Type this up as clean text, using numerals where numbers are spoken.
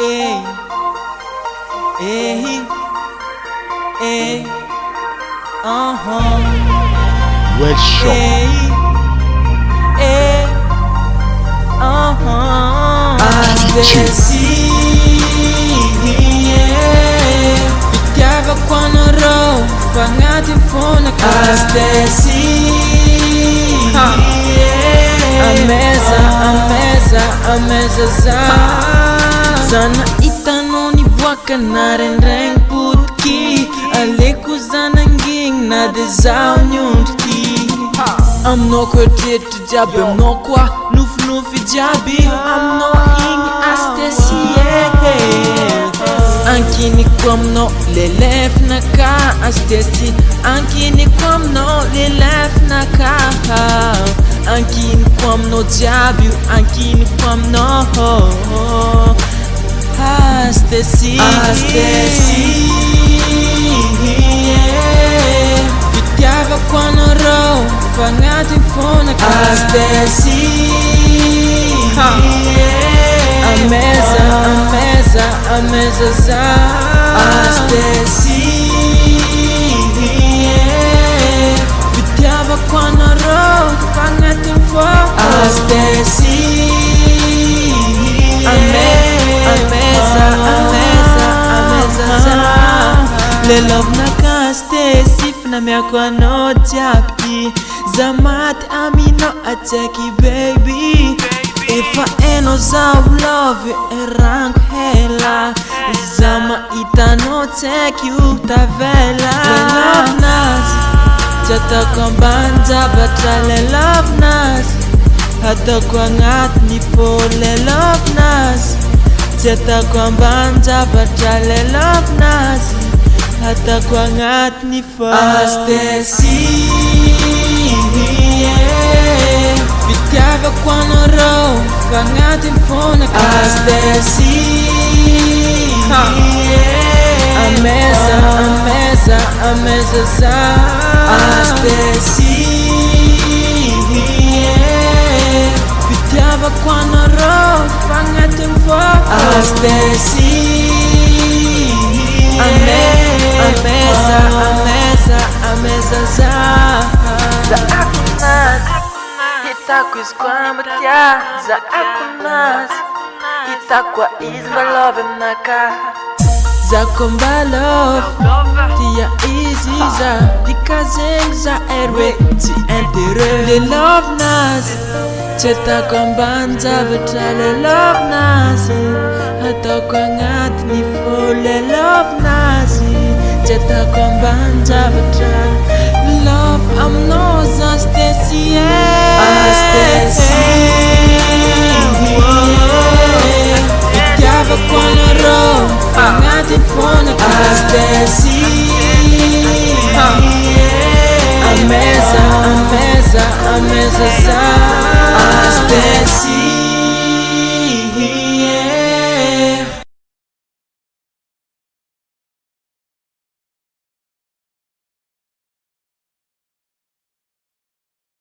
Hey, hey, hey, Wet Shop. hey, hey, Astesi, Fitiava quando ero Fangati in fondo Astesi, a mesa Zana itanoni buaka na renreng putki Aleku zana nging na dezao nyuntki I'm no kwetit jabi, I'm no kwa nufi jabi I'm no ing Astesi, Ankini kwam no lelef na ka Astesi, Ankini kwam no lelef na ka Ankini kwam no jabi, Ankini kwam no Astesi, Fitiava quando ero Fangati in fondo Astesi, a mesa za Astesi, Fitiava quando ero Fangati in fondo Astesi, a mesa za Le love na ka Astesi Fina miako no japi Zamat amino ateki baby If I ain't no love rank hela Zama ita no take you ta vela Le love nas Jata kombanja batra le love nas Hata kwa ngat ni po le love nas Jata kombanja batra le love nas Hata kwa ngat ni po Astesi, Fitiava quando ero Fangati in fondo Astesi, a mesa za Astesi, Fitiava quando ero Fangati in fondo Astesi, a mesa za akunas Itaku iskwambatia za akunas Itakwa izma love naka za komba love Tia easy za dikazeng za erwe ti entere Le love nas Cheta kombanza betra le love nas Hato kwa ngat ni fo le love nas Cheta kombanza betra Love I'm no Astesi, Fitiava quando ero Fangati in fondo Astesi, a mesa za Astesi,